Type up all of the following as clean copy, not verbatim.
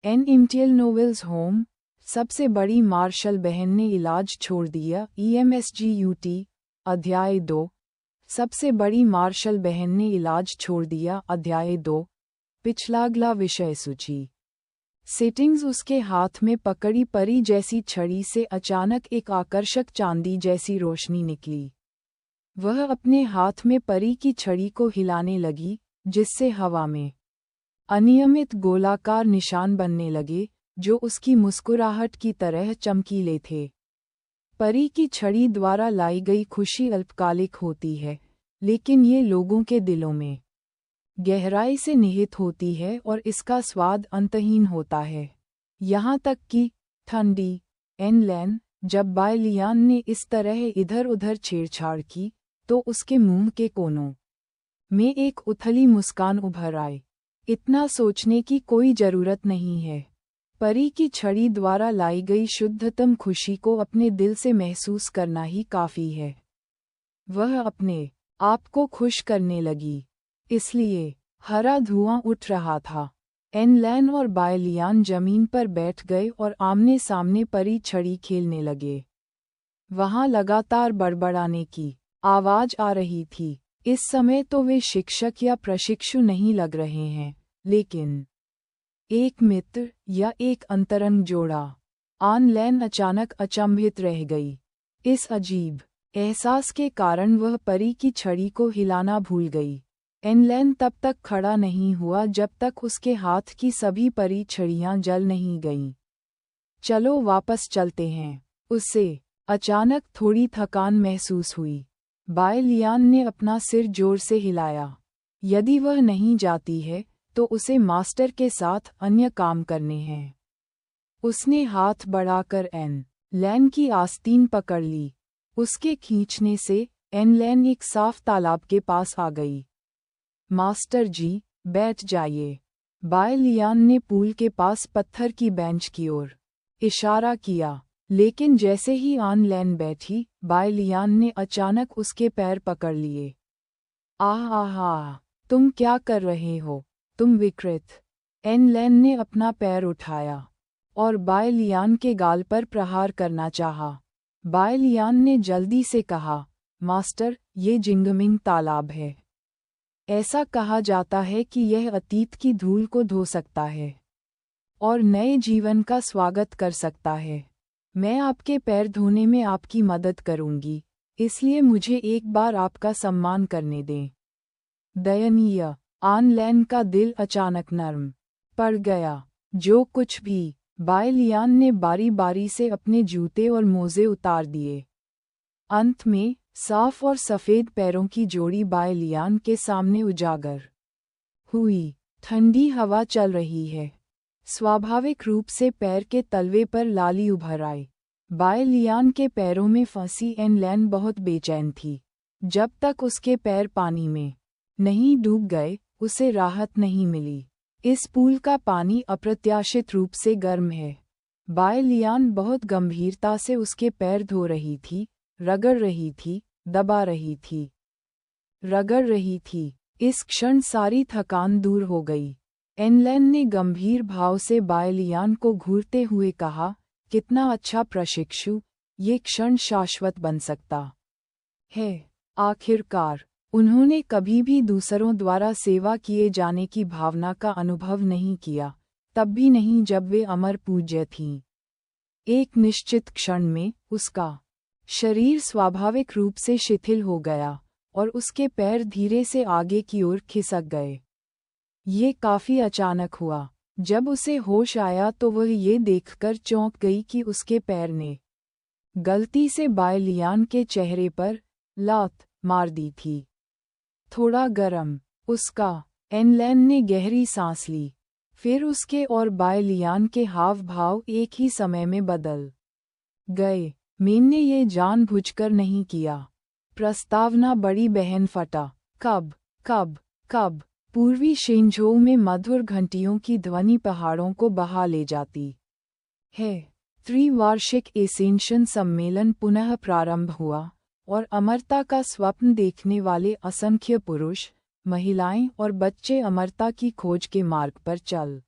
N इम्टियल novels home, सबसे बड़ी martial बहन ने इलाज छोड़ दिया। EMSGUT, अध्याय 2, सबसे बड़ी मार्शल बहन ने इलाज छोड़ दिया। अध्याय 2, पिछला अगला विषय सूची। सेटिंग्स उसके हाथ में पकड़ी परी जैसी छड़ी से अचानक एक आकर्षक चांदी जैसी रोशनी निकली। वह अपने हाथ में परी की छड़ी को हिलाने लगी, जिससे हवा में अनियमित गोलाकार निशान बनने लगे, जो उसकी मुस्कुराहट की तरह चमकीले थे। परी की छड़ी द्वारा लाई गई खुशी अल्पकालिक होती है, लेकिन ये लोगों के दिलों में गहराई से निहित होती है और इसका स्वाद अंतहीन होता है। यहाँ तक कि ठंडी एन लैन, जब बायलियान ने इस तरह इधर उधर छेड़छाड़ की, तो उसके मुंह के कोनों में एक उथली मुस्कान उभर आई। इतना सोचने की कोई जरूरत नहीं है। परी की छड़ी द्वारा लाई गई शुद्धतम खुशी को अपने दिल से महसूस करना ही काफी है। वह अपने आप को खुश करने लगी। इसलिए हरा धुआं उठ रहा था। एनलैन और बायलियान जमीन पर बैठ गए और आमने सामने परी छड़ी खेलने लगे। वहां लगातार बड़बड़ाने की आवाज आ रही थी। इस समय तो वे शिक्षक या प्रशिक्षु नहीं लग रहे हैं, लेकिन एक मित्र या एक अंतरंग जोड़ा। एनलैन अचानक अचंभित रह गई। इस अजीब एहसास के कारण वह परी की छड़ी को हिलाना भूल गई। एनलैन तब तक खड़ा नहीं हुआ जब तक उसके हाथ की सभी परी छड़ियां जल नहीं गईं। चलो वापस चलते हैं। उससे अचानक थोड़ी थकान महसूस हुई। बायलियान ने अपना सिर जोर से हिलाया। यदि वह नहीं जाती है, तो उसे मास्टर के साथ अन्य काम करने हैं। उसने हाथ बढ़ाकर एनलैन की आस्तीन पकड़ ली। उसके खींचने से एनलैन एक साफ तालाब के पास आ गई। मास्टर जी, बैठ जाइए। बायलियान ने पूल के पास पत्थर की बेंच की ओर इशारा किया, लेकिन जैसे ही एनलैन बैठी, बायलियान ने अचानक उसके पैर पकड़ लिए। आह आह आह, तुम क्या कर रहे हो, तुम विकृत। एनलैन ने अपना पैर उठाया और बायलियान के गाल पर प्रहार करना चाहा। बायलियान ने जल्दी से कहा, मास्टर, ये जिंगमिंग तालाब है। ऐसा कहा जाता है कि यह अतीत की धूल को धो सकता है और नए जीवन का स्वागत कर सकता है। मैं आपके पैर धोने में आपकी मदद करूंगी, इसलिए मुझे एक बार आपका सम्मान करने दें। दयनीय। एनलैन का दिल अचानक नर्म पड़ गया। जो कुछ भी। बायलियान ने बारी बारी से अपने जूते और मोजे उतार दिए। अंत में साफ और सफेद पैरों की जोड़ी बायलियान के सामने उजागर हुई। ठंडी हवा चल रही है। स्वाभाविक रूप से पैर के तलवे पर लाली उभर आई। बायलियान के पैरों में फंसी एनलैन बहुत बेचैन थी। जब तक उसके पैर पानी में नहीं डूब गए, उसे राहत नहीं मिली। इस पूल का पानी अप्रत्याशित रूप से गर्म है। बायलियान बहुत गंभीरता से उसके पैर धो रही थी, रगड़ रही थी, दबा रही थी, रगड़ रही थी। इस क्षण सारी थकान दूर हो गई। एनलैन ने गंभीर भाव से बायलियान को घूरते हुए कहा, कितना अच्छा प्रशिक्षु, ये क्षण शाश्वत बन सकता है। आखिरकार, उन्होंने कभी भी दूसरों द्वारा सेवा किए जाने की भावना का अनुभव नहीं किया, तब भी नहीं जब वे अमर पूज्य थीं। एक निश्चित क्षण में, उसका शरीर स्वाभाविक रूप से शिथिल हो गया और उसके पैर धीरे से आगे की ओर खिसक गए। ये काफी अचानक हुआ। जब उसे होश आया तो वह ये देखकर चौंक गई कि उसके पैर ने गलती से बायलियान के चेहरे पर लात मार दी थी। थोड़ा गरम। उसका। एनलैन ने गहरी सांस ली। फिर उसके और बायलियान के हाव भाव एक ही समय में बदल गए। मैंने ये जानबूझकर नहीं किया। प्रस्तावना बड़ी बहन फटा। कब कब कब पूर्वी शेंझोऊ में मधुर घंटियों की ध्वनि पहाड़ों को बहा ले जाती है। त्रिवार्षिक एसेंशन सम्मेलन पुनः प्रारंभ हुआ और अमरता का स्वप्न देखने वाले असंख्य पुरुष, महिलाएं और बच्चे अमरता की खोज के मार्ग पर चल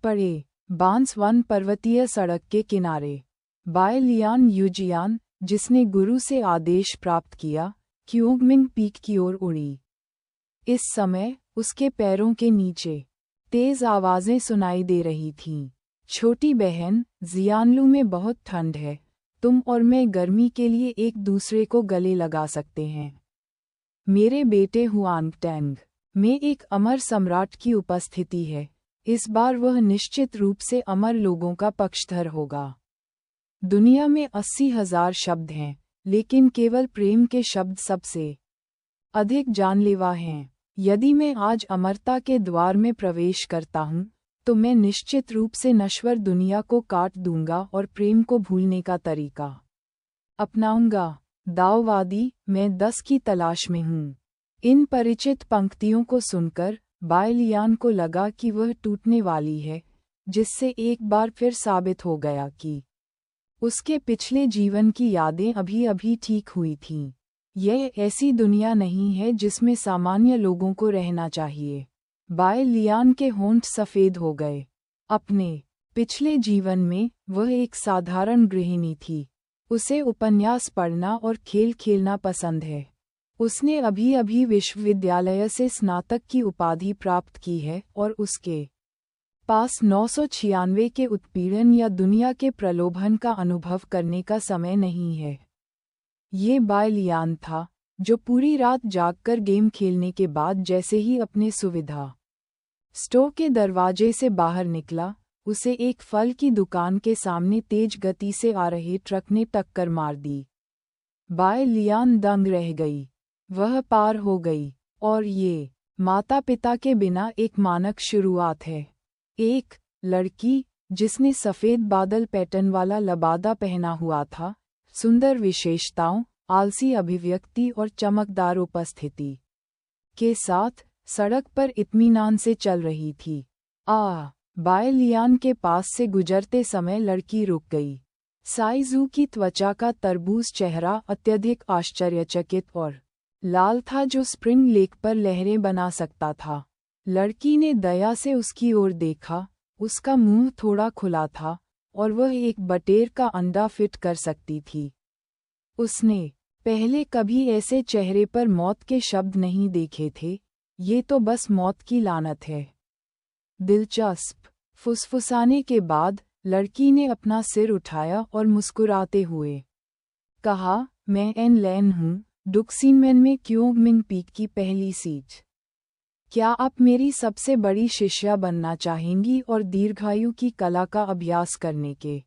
पड़े। बांस वन पर्वतीय सड़क के किनारे। बाय लियान यूजियान, जिसने गुरु से आदेश प्राप्त किया, क्योंगमिंग पीक की ओर उड़ी। इस समय उसके पैरों के नीचे तेज आवाजें सुनाई दे रही थीं। छोटी बहन, जियानलू में बहुत ठंड है, तुम और मैं गर्मी के लिए एक दूसरे को गले लगा सकते हैं। मेरे बेटे हुआंगटैंग में एक अमर सम्राट की उपस्थिति है, इस बार वह निश्चित रूप से अमर लोगों का पक्षधर होगा। दुनिया में 80,000 शब्द हैं, लेकिन केवल प्रेम के शब्द सबसे अधिक जानलेवा हैं। यदि मैं आज अमरता के द्वार में प्रवेश करता हूँ, तो मैं निश्चित रूप से नश्वर दुनिया को काट दूंगा और प्रेम को भूलने का तरीका अपनाऊंगा। दाववादी, मैं 10 की तलाश में हूँ। इन परिचित पंक्तियों को सुनकर बाय लियान को लगा कि वह टूटने वाली है, जिससे एक बार फिर साबित हो गया कि उसके पिछले जीवन की यादें अभी अभी ठीक हुई थीं। यह ऐसी दुनिया नहीं है जिसमें सामान्य लोगों को रहना चाहिए। बाय लियान के होंठ सफ़ेद हो गए। अपने पिछले जीवन में वह एक साधारण गृहिणी थी। उसे उपन्यास पढ़ना और खेल खेलना पसंद है। उसने अभी अभी विश्वविद्यालय से स्नातक की उपाधि प्राप्त की है और उसके पास 996 के उत्पीड़न या दुनिया के प्रलोभन का अनुभव करने का समय नहीं है। ये बाय लियान था, जो पूरी रात जागकर गेम खेलने के बाद जैसे ही अपने सुविधा स्टोर के दरवाजे से बाहर निकला, उसे एक फल की दुकान के सामने तेज गति से आ रहे ट्रक ने टक्कर मार दी। बाय लियान दंग रह गई। वह पार हो गई, और ये माता पिता के बिना एक मानक शुरुआत है। एक लड़की, जिसने सफ़ेद बादल पैटर्न वाला लबादा पहना हुआ था, सुंदर विशेषताओं, आलसी अभिव्यक्ति और चमकदार उपस्थिति के साथ सड़क पर इत्मीनान से चल रही थी। बाय लियान के पास से गुजरते समय लड़की रुक गई। साइजू की त्वचा का तरबूज चेहरा अत्यधिक आश्चर्यचकित और लाल था, जो स्प्रिंग लेक पर लहरें बना सकता था। लड़की ने दया से उसकी ओर देखा। उसका मुंह थोड़ा खुला था और वह एक बटेर का अंडा फिट कर सकती थी। उसने पहले कभी ऐसे चेहरे पर मौत के शब्द नहीं देखे थे। ये तो बस मौत की लानत है। दिलचस्प। फुसफुसाने के बाद लड़की ने अपना सिर उठाया और मुस्कुराते हुए कहा, मैं एन लैन हूँ, डुक्सिनमैन में क्योंगमिंग पीक की पहली सीट। क्या आप मेरी सबसे बड़ी शिष्या बनना चाहेंगी और दीर्घायु की कला का अभ्यास करने के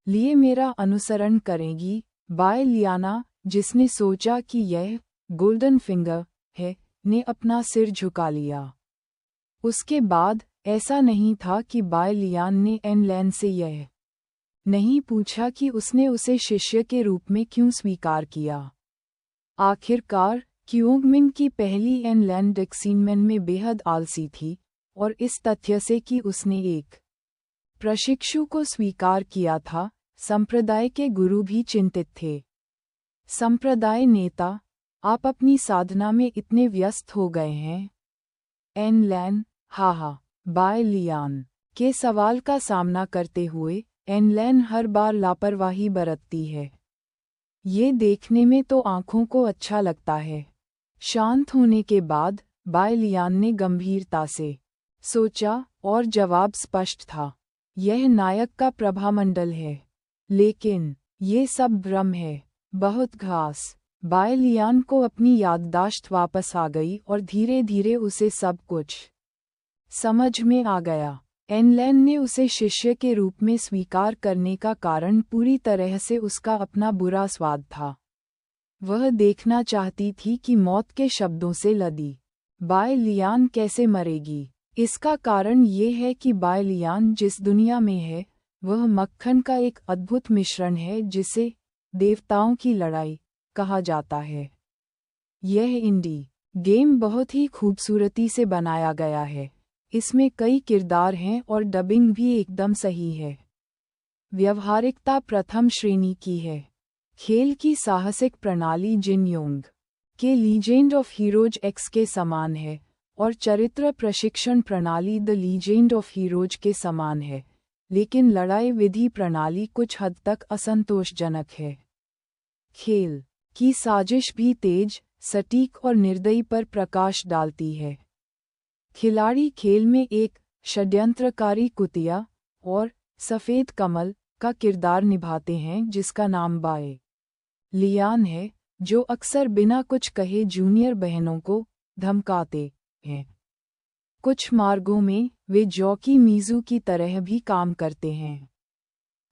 लिए मेरा अनुसरण करेंगी? बाय लियाना, जिसने सोचा कि यह गोल्डन फिंगर है, ने अपना सिर झुका लिया। उसके बाद ऐसा नहीं था कि बाय लियान ने एन लैन से यह नहीं पूछा कि उसने उसे शिष्य के रूप में क्यों स्वीकार किया। आखिरकार क्योंगमिंग की पहली एन लैन डक्सिनमैन में बेहद आलसी थी, और इस तथ्य से कि उसने एक प्रशिक्षु को स्वीकार किया था, संप्रदाय के गुरु भी चिंतित थे। संप्रदाय नेता, आप अपनी साधना में इतने व्यस्त हो गए हैं। एन लैन, हा, बाय लियान के सवाल का सामना करते हुए एन लैन हर बार लापरवाही बरतती है। ये देखने में तो आँखों को अच्छा लगता है। शांत होने के बाद बाय लियान ने गंभीरता से सोचा, और जवाब स्पष्ट था, यह नायक का प्रभामंडल है। लेकिन ये सब भ्रम है। बहुत घास। बाय लियान को अपनी याददाश्त वापस आ गई और धीरे धीरे उसे सब कुछ समझ में आ गया। एन लैन ने उसे शिष्य के रूप में स्वीकार करने का कारण पूरी तरह से उसका अपना बुरा स्वाद था। वह देखना चाहती थी कि मौत के शब्दों से लदी बाय लियान कैसे मरेगी। इसका कारण ये है कि बाय लियान जिस दुनिया में है, वह मक्खन का एक अद्भुत मिश्रण है जिसे देवताओं की लड़ाई कहा जाता है। यह इंडी गेम बहुत ही खूबसूरती से बनाया गया है। इसमें कई किरदार हैं और डबिंग भी एकदम सही है। व्यवहारिकता प्रथम श्रेणी की है। खेल की साहसिक प्रणाली जिन योंग के लीजेंड ऑफ हीरोज एक्स के समान है, और चरित्र प्रशिक्षण प्रणाली द लीजेंड ऑफ हीरोज के समान है, लेकिन लड़ाई विधि प्रणाली कुछ हद तक असंतोषजनक है। खेल की साजिश भी तेज, सटीक और निर्दयी पर प्रकाश डालती है। खिलाड़ी खेल में एक षड्यंत्रकारी कुतिया और सफ़ेद कमल का किरदार निभाते हैं जिसका नाम बाए लियान है, जो अक्सर बिना कुछ कहे जूनियर बहनों को धमकाते हैं। कुछ मार्गों में वे जॉकी मीज़ू की तरह भी काम करते हैं।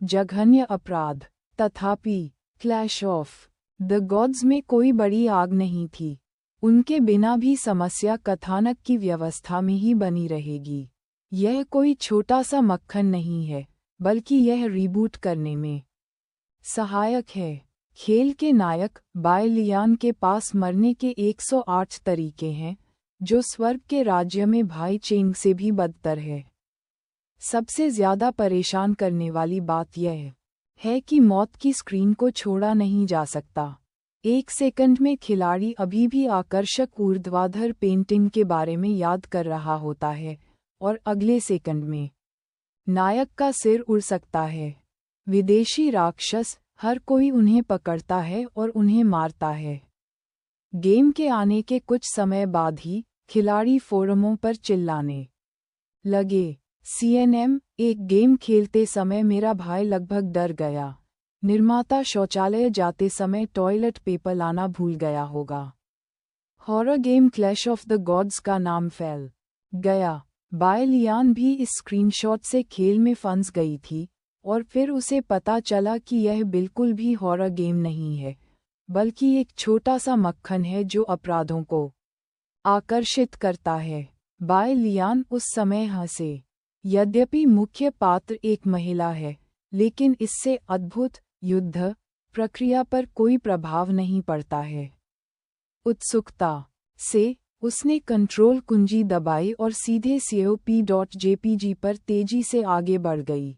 जघन्य अपराध। तथापि क्लैश ऑफ द गॉड्स में कोई बड़ी आग नहीं थी। उनके बिना भी समस्या कथानक की व्यवस्था में ही बनी रहेगी। यह कोई छोटा सा मक्खन नहीं है, बल्कि यह रीबूट करने में सहायक है। खेल के नायक बाए लियान के पास मरने के 108 तरीके हैं, जो स्वर्ग के राज्य में भाई चेंग से भी बदतर है। सबसे ज्यादा परेशान करने वाली बात यह है कि मौत की स्क्रीन को छोड़ा नहीं जा सकता। एक सेकंड में खिलाड़ी अभी भी आकर्षक ऊर्ध्वाधर पेंटिंग के बारे में याद कर रहा होता है, और अगले सेकंड में नायक का सिर उड़ सकता है। विदेशी राक्षस, हर कोई उन्हें पकड़ता है और उन्हें मारता है। गेम के आने के कुछ समय बाद ही खिलाड़ी फोरमों पर चिल्लाने लगे, CNM, एक गेम खेलते समय मेरा भाई लगभग डर गया। निर्माता शौचालय जाते समय टॉयलेट पेपर लाना भूल गया होगा। Horror game clash of the gods का नाम फैल गया। बाए लियान भी इस स्क्रीनशॉट से खेल में फंस गई थी, और फिर उसे पता चला कि यह बिल्कुल भी हॉरर गेम नहीं है, बल्कि एक छोटा सा मक्खन है जो अपराधों को आकर्षित करता है। बाए लियान उस समय हंसे। यद्यपि मुख्य पात्र एक महिला है, लेकिन इससे अद्भुत युद्ध प्रक्रिया पर कोई प्रभाव नहीं पड़ता है। उत्सुकता से उसने कंट्रोल कुंजी दबाई और सीधे COP.jpg पर तेजी से आगे बढ़ गई।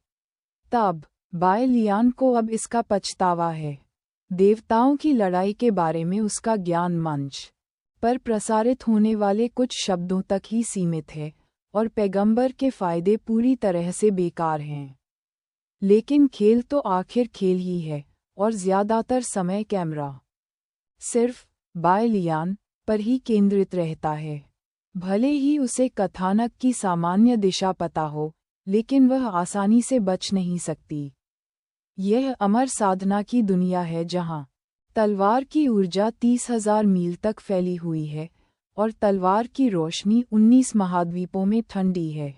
तब बाए लियान को अब इसका पछतावा है। देवताओं की लड़ाई के बारे में उसका ज्ञान मंच पर प्रसारित होने वाले कुछ शब्दों तक ही सीमित है, और पैगंबर के फायदे पूरी तरह से बेकार हैं। लेकिन खेल तो आखिर खेल ही है, और ज्यादातर समय कैमरा सिर्फ बाए लियान पर ही केंद्रित रहता है। भले ही उसे कथानक की सामान्य दिशा पता हो, लेकिन वह आसानी से बच नहीं सकती। यह अमर साधना की दुनिया है जहां तलवार की ऊर्जा 30,000 मील तक फैली हुई है, और तलवार की रोशनी 19 महाद्वीपों में ठंडी है।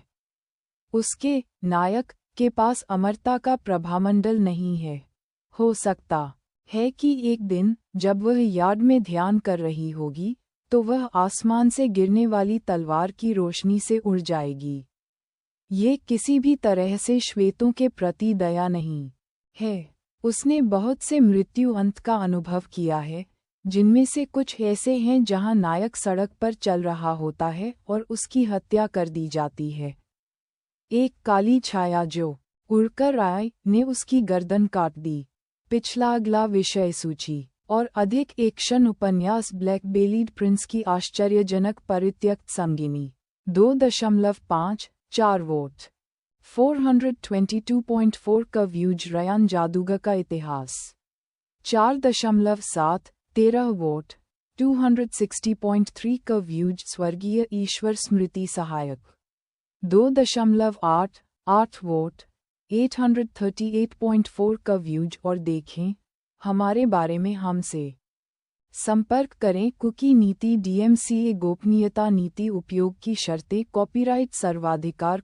उसके नायक के पास अमरता का प्रभामंडल नहीं है। हो सकता है कि एक दिन जब वह यार्ड में ध्यान कर रही होगी, तो वह आसमान से गिरने वाली तलवार की रोशनी से उड़ जाएगी। ये किसी भी तरह से श्वेतों के प्रति दया नहीं है। उसने बहुत से मृत्यु अंत का अनुभव किया है, जिनमें से कुछ ऐसे हैं जहां नायक सड़क पर चल रहा होता है और उसकी हत्या कर दी जाती है। एक काली छाया जो उड़कर आई ने उसकी गर्दन काट दी। पिछला अगला विषय सूची और अधिक एक्शन उपन्यास ब्लैक बेलीड प्रिंस की आश्चर्यजनक परित्यक्त संगिनी 2.54 वोट 422.4 का व्यूज रयान जादूगर का इतिहास 4.7 13 वोट 260.3 का व्यूज स्वर्गीय ईश्वर स्मृति सहायक 2.8 वोट 838.4 का व्यूज। और देखें हमारे बारे में हमसे संपर्क करें। कुकी नीति DMCA गोपनीयता नीति उपयोग की शर्तें कॉपीराइट सर्वाधिकार